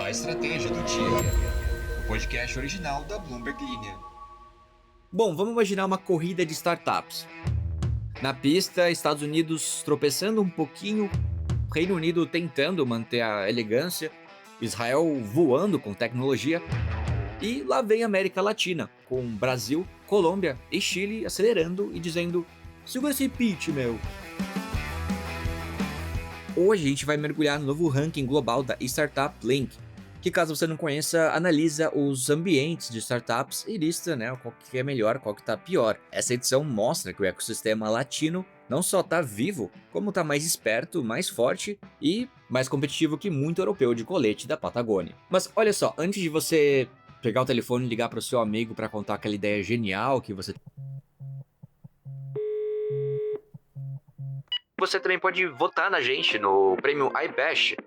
A Estratégia do Dia, o podcast original da Bloomberg Linha. Bom, vamos imaginar uma corrida de startups. Na pista, Estados Unidos tropeçando um pouquinho, Reino Unido tentando manter a elegância, Israel voando com tecnologia, e lá vem a América Latina, com Brasil, Colômbia e Chile acelerando e dizendo: segura esse pitch, meu. Hoje a gente vai mergulhar no novo ranking global da Startup Link, que, caso você não conheça, analisa os ambientes de startups e lista, qual que é melhor, qual que tá pior. Essa edição mostra que o ecossistema latino não só tá vivo, como tá mais esperto, mais forte e mais competitivo que muito europeu de colete da Patagônia. Mas olha só, antes de você pegar o telefone e ligar para o seu amigo para contar aquela ideia genial que você também pode votar na gente no prêmio iBash.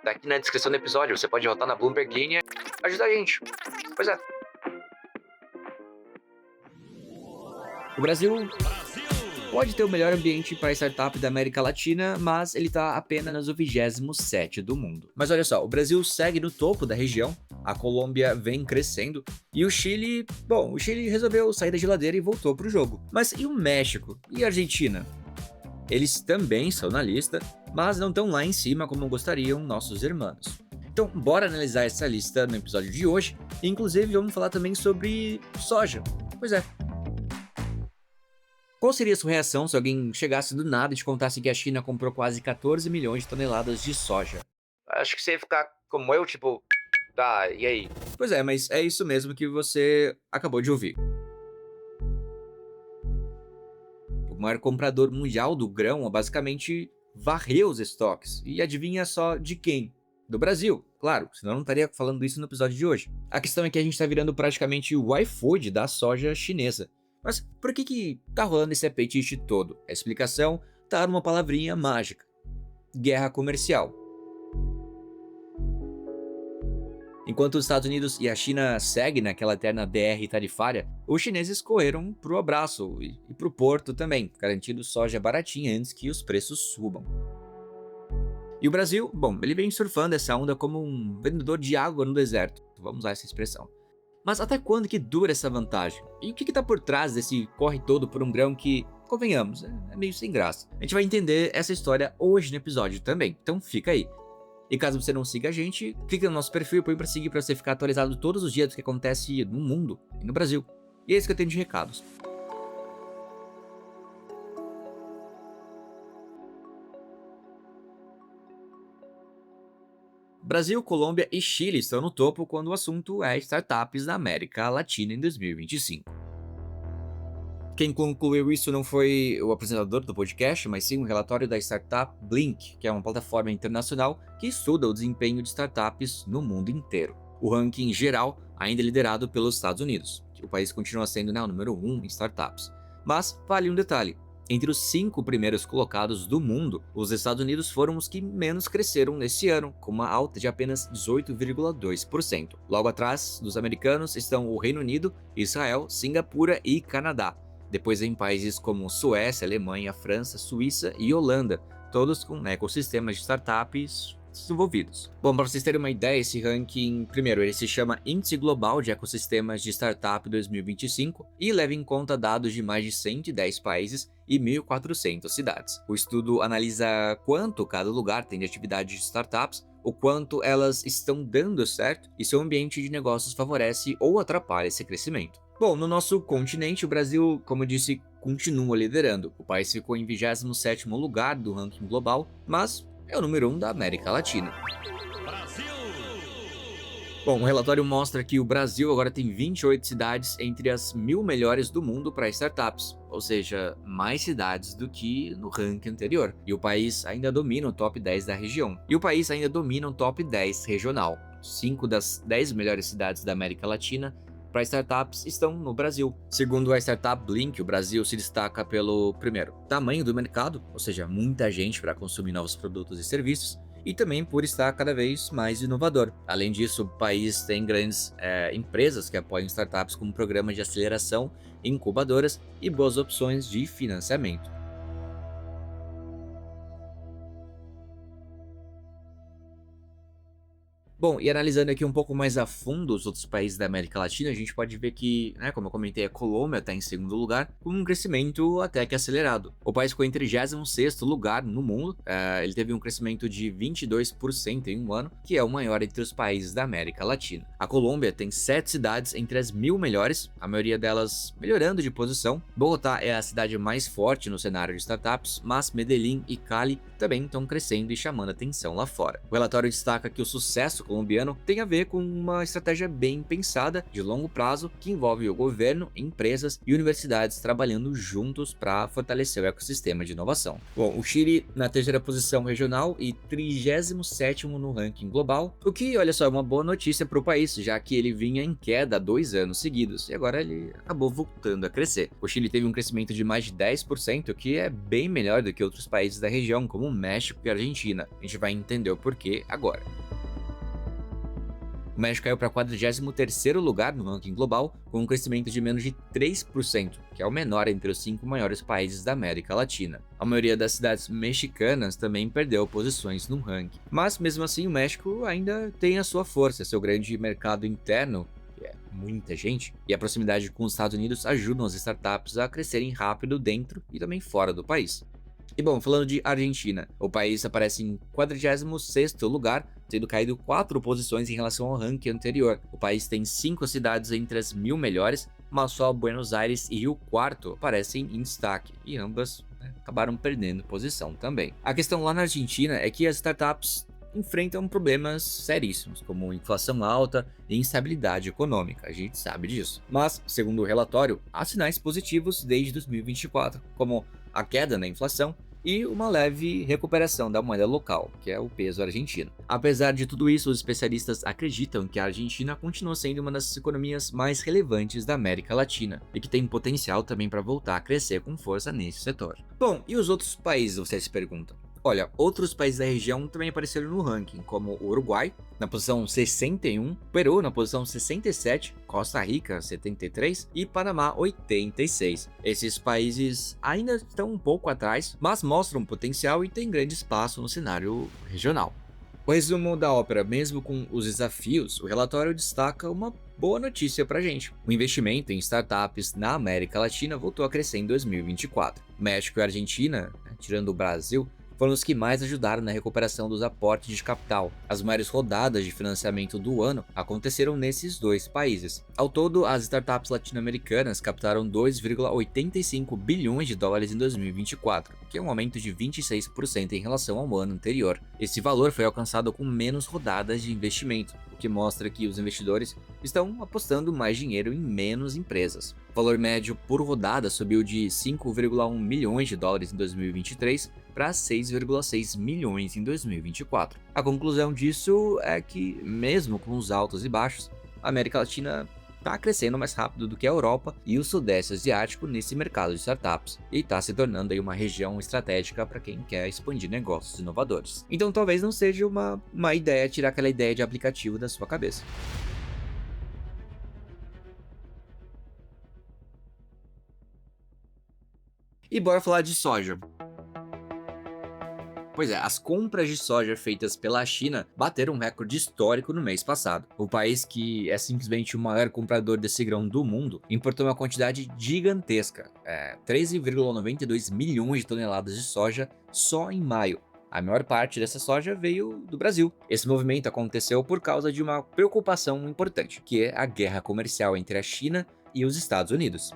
Daqui na descrição do episódio, você pode votar na Bloomberg Linha e ajudar a gente. Pois é. O Brasil pode ter o melhor ambiente para startup da América Latina, mas ele está apenas no 27º do mundo. Mas olha só, o Brasil segue no topo da região, a Colômbia vem crescendo e o Chile resolveu sair da geladeira e voltou pro jogo. Mas e o México? E a Argentina? Eles também são na lista, mas não estão lá em cima como gostariam nossos irmãos. Então, bora analisar essa lista no episódio de hoje, e inclusive vamos falar também sobre soja. Pois é. Qual seria a sua reação se alguém chegasse do nada e te contasse que a China comprou quase 14 milhões de toneladas de soja? Acho que você ia ficar como eu, tipo, tá, e aí? Pois é, mas é isso mesmo que você acabou de ouvir. O maior comprador mundial do grão basicamente varreu os estoques. E adivinha só de quem? Do Brasil, claro, senão eu não estaria falando isso no episódio de hoje. A questão é que a gente está virando praticamente o iFood da soja chinesa. Mas por que tá rolando esse apetite todo? A explicação tá numa palavrinha mágica: guerra comercial. Enquanto os Estados Unidos e a China seguem naquela eterna BR tarifária, os chineses correram pro abraço e pro porto também, garantindo soja baratinha antes que os preços subam. E o Brasil, bom, ele vem surfando essa onda como um vendedor de água no deserto, vamos usar essa expressão. Mas até quando que dura essa vantagem? E o que tá por trás desse corre todo por um grão que, convenhamos, é meio sem graça? A gente vai entender essa história hoje no episódio também, então fica aí. E caso você não siga a gente, clica no nosso perfil e põe pra seguir pra você ficar atualizado todos os dias do que acontece no mundo e no Brasil. E é isso que eu tenho de recados. Brasil, Colômbia e Chile estão no topo quando o assunto é startups da América Latina em 2025. Quem concluiu isso não foi o apresentador do podcast, mas sim um relatório da startup Blink, que é uma plataforma internacional que estuda o desempenho de startups no mundo inteiro. O ranking geral ainda é liderado pelos Estados Unidos, que o país continua sendo o número 1 em startups. Mas vale um detalhe: entre os 5 primeiros colocados do mundo, os Estados Unidos foram os que menos cresceram nesse ano, com uma alta de apenas 18,2%. Logo atrás dos americanos estão o Reino Unido, Israel, Singapura e Canadá. Depois vem países como Suécia, Alemanha, França, Suíça e Holanda, todos com ecossistemas de startups desenvolvidos. Bom, para vocês terem uma ideia, esse ranking, primeiro, ele se chama Índice Global de Ecossistemas de Startup 2025 e leva em conta dados de mais de 110 países e 1.400 cidades. O estudo analisa quanto cada lugar tem de atividade de startups, o quanto elas estão dando certo e se o ambiente de negócios favorece ou atrapalha esse crescimento. Bom, no nosso continente, o Brasil, como eu disse, continua liderando. O país ficou em 27º lugar do ranking global, mas é o número 1 da América Latina. Brasil! Bom, o relatório mostra que o Brasil agora tem 28 cidades entre as 1.000 melhores do mundo para startups, ou seja, mais cidades do que no ranking anterior. E o país ainda domina o top 10 da região. E o país ainda domina o top 10 regional. 5 das 10 melhores cidades da América Latina para startups estão no Brasil. Segundo a startup Blink, o Brasil se destaca pelo, primeiro, tamanho do mercado, ou seja, muita gente para consumir novos produtos e serviços, e também por estar cada vez mais inovador. Além disso, o país tem grandes empresas que apoiam startups com programas de aceleração, incubadoras e boas opções de financiamento. Bom, e analisando aqui um pouco mais a fundo os outros países da América Latina, a gente pode ver que, né, como eu comentei, a Colômbia está em segundo lugar, com um crescimento até que acelerado. O país ficou em 36º lugar no mundo, ele teve um crescimento de 22% em um ano, que é o maior entre os países da América Latina. A Colômbia tem 7 cidades entre as 1000 melhores, a maioria delas melhorando de posição. Bogotá é a cidade mais forte no cenário de startups, mas Medellín e Cali também estão crescendo e chamando atenção lá fora. O relatório destaca que o sucesso colombiano tem a ver com uma estratégia bem pensada, de longo prazo, que envolve o governo, empresas e universidades trabalhando juntos para fortalecer o ecossistema de inovação. Bom, o Chile na 3ª posição regional e 37º no ranking global, o que, olha só, é uma boa notícia para o país, já que ele vinha em queda há 2 anos seguidos e agora ele acabou voltando a crescer. O Chile teve um crescimento de mais de 10%, o que é bem melhor do que outros países da região, como o México e a Argentina. A gente vai entender o porquê agora. O México caiu para 43º lugar no ranking global, com um crescimento de menos de 3%, que é o menor entre os 5 maiores países da América Latina. A maioria das cidades mexicanas também perdeu posições no ranking. Mas mesmo assim, o México ainda tem a sua força, seu grande mercado interno, que é muita gente, e a proximidade com os Estados Unidos ajudam as startups a crescerem rápido dentro e também fora do país. E bom, falando de Argentina, o país aparece em 46º lugar, tendo caído 4 posições em relação ao ranking anterior. O país tem 5 cidades entre as 1000 melhores, mas só Buenos Aires e Rio Quarto aparecem em destaque, e ambas, né, acabaram perdendo posição também. A questão lá na Argentina é que as startups enfrentam problemas seríssimos, como inflação alta e instabilidade econômica, a gente sabe disso. Mas, segundo o relatório, há sinais positivos desde 2024, como a queda na inflação e uma leve recuperação da moeda local, que é o peso argentino. Apesar de tudo isso, os especialistas acreditam que a Argentina continua sendo uma das economias mais relevantes da América Latina e que tem potencial também para voltar a crescer com força nesse setor. Bom, e os outros países, você se pergunta? Olha, outros países da região também apareceram no ranking, como o Uruguai, na posição 61, Peru na posição 67, Costa Rica 73 e Panamá 86. Esses países ainda estão um pouco atrás, mas mostram potencial e têm grande espaço no cenário regional. O resumo da ópera, mesmo com os desafios, o relatório destaca uma boa notícia pra gente. O investimento em startups na América Latina voltou a crescer em 2024. México e Argentina, tirando o Brasil, foram os que mais ajudaram na recuperação dos aportes de capital. As maiores rodadas de financiamento do ano aconteceram nesses dois países. Ao todo, as startups latino-americanas captaram 2,85 bilhões de dólares em 2024, que é um aumento de 26% em relação ao ano anterior. Esse valor foi alcançado com menos rodadas de investimento, o que mostra que os investidores estão apostando mais dinheiro em menos empresas. O valor médio por rodada subiu de 5,1 milhões de dólares em 2023 para 6,6 milhões em 2024. A conclusão disso é que, mesmo com os altos e baixos, a América Latina está crescendo mais rápido do que a Europa e o Sudeste Asiático nesse mercado de startups, e está se tornando aí uma região estratégica para quem quer expandir negócios inovadores. Então talvez não seja uma má ideia tirar aquela ideia de aplicativo da sua cabeça. E bora falar de soja. Pois é, as compras de soja feitas pela China bateram um recorde histórico no mês passado. O país, que é simplesmente o maior comprador desse grão do mundo, importou uma quantidade gigantesca, 13,92 milhões de toneladas de soja só em maio. A maior parte dessa soja veio do Brasil. Esse movimento aconteceu por causa de uma preocupação importante, que é a guerra comercial entre a China e os Estados Unidos.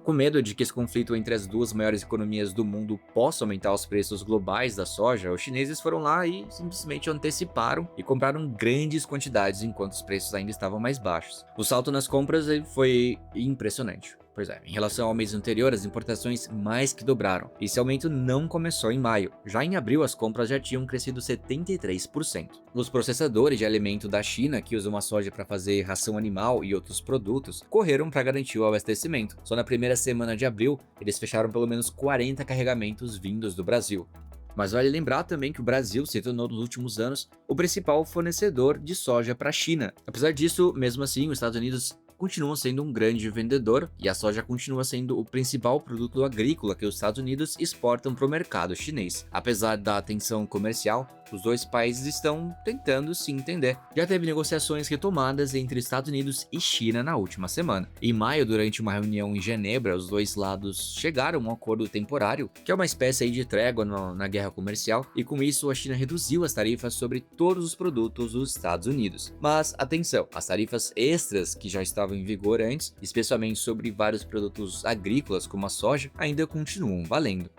Com medo de que esse conflito entre as duas maiores economias do mundo possa aumentar os preços globais da soja, os chineses foram lá e simplesmente anteciparam e compraram grandes quantidades enquanto os preços ainda estavam mais baixos. O salto nas compras foi impressionante. Pois é, em relação ao mês anterior, as importações mais que dobraram. Esse aumento não começou em maio. Já em abril, as compras já tinham crescido 73%. Os processadores de alimento da China, que usam a soja para fazer ração animal e outros produtos, correram para garantir o abastecimento. Só na primeira semana de abril, eles fecharam pelo menos 40 carregamentos vindos do Brasil. Mas vale lembrar também que o Brasil se tornou nos últimos anos o principal fornecedor de soja para a China. Apesar disso, mesmo assim, os Estados Unidos continuam sendo um grande vendedor e a soja continua sendo o principal produto agrícola que os Estados Unidos exportam para o mercado chinês. Apesar da tensão comercial, os dois países estão tentando se entender. Já teve negociações retomadas entre Estados Unidos e China na última semana. Em maio, durante uma reunião em Genebra, os dois lados chegaram a um acordo temporário, que é uma espécie aí de trégua na guerra comercial, e com isso a China reduziu as tarifas sobre todos os produtos dos Estados Unidos. Mas atenção, as tarifas extras que já estavam em vigor antes, especialmente sobre vários produtos agrícolas como a soja, ainda continuam valendo.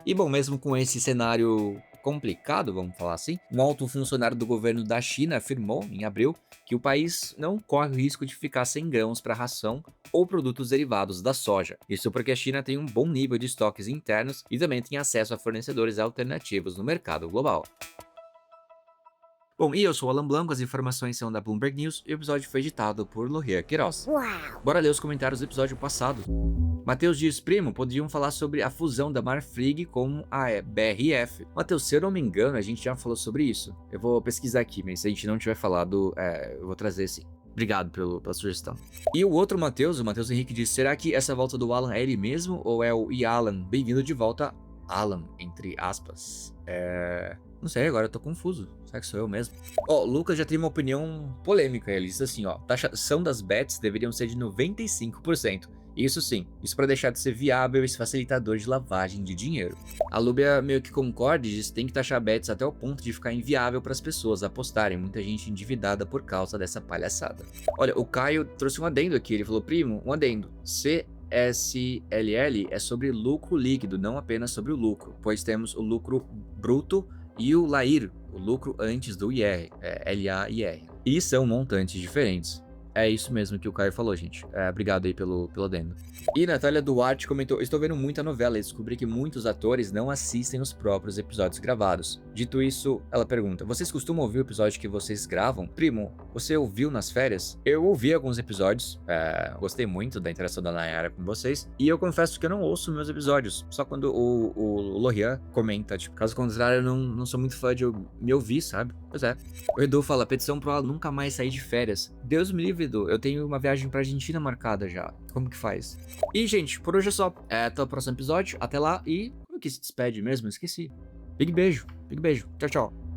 E bom, mesmo com esse cenário complicado, vamos falar assim, um alto funcionário do governo da China afirmou, em abril, que o país não corre o risco de ficar sem grãos para ração ou produtos derivados da soja. Isso porque a China tem um bom nível de estoques internos e também tem acesso a fornecedores alternativos no mercado global. Bom, e eu sou o Alan Blanco, as informações são da Bloomberg News e o episódio foi editado por Lohia Queiroz. Uau! Bora ler os comentários do episódio passado. Matheus diz, primo, podiam falar sobre a fusão da Marfrig com a BRF. Matheus, se eu não me engano, a gente já falou sobre isso. Eu vou pesquisar aqui, mas se a gente não tiver falado, eu vou trazer sim. Obrigado pela sugestão. E o outro Matheus, o Matheus Henrique diz, será que essa volta do Alan é ele mesmo ou é o Alan? Bem-vindo de volta, Alan, entre aspas. Não sei, agora eu tô confuso. Será que sou eu mesmo? Ó, o Lucas já tem uma opinião polêmica. Ele diz assim, ó, taxação das bets deveriam ser de 95%. Isso sim, isso para deixar de ser viável esse facilitador de lavagem de dinheiro. A Lúbia meio que concorda e diz que tem que taxar bets até o ponto de ficar inviável para as pessoas apostarem, muita gente endividada por causa dessa palhaçada. Olha, o Caio trouxe um adendo aqui, ele falou, primo, um adendo, CSLL é sobre lucro líquido, não apenas sobre o lucro, pois temos o lucro bruto e o LAIR, o lucro antes do IR, LAIR, e são montantes diferentes. É isso mesmo que o Caio falou, gente. Obrigado aí pelo adendo. E Natália Duarte comentou, estou vendo muita novela e descobri que muitos atores não assistem os próprios episódios gravados. Dito isso, ela pergunta, vocês costumam ouvir o episódio que vocês gravam? Primo, você ouviu nas férias? Eu ouvi alguns episódios, gostei muito da interação da Nayara com vocês, e eu confesso que eu não ouço meus episódios, só quando o Lorian comenta, tipo, caso contrário eu não sou muito fã de me ouvir, sabe? Pois é. O Edu fala, petição pro Alan nunca mais sair de férias. Deus me livre, Edu, eu tenho uma viagem pra Argentina marcada já. Como que faz? E, gente, por hoje é só. Até o próximo episódio, até lá e... Como que se despede mesmo? Esqueci. Big beijo. Tchau, tchau.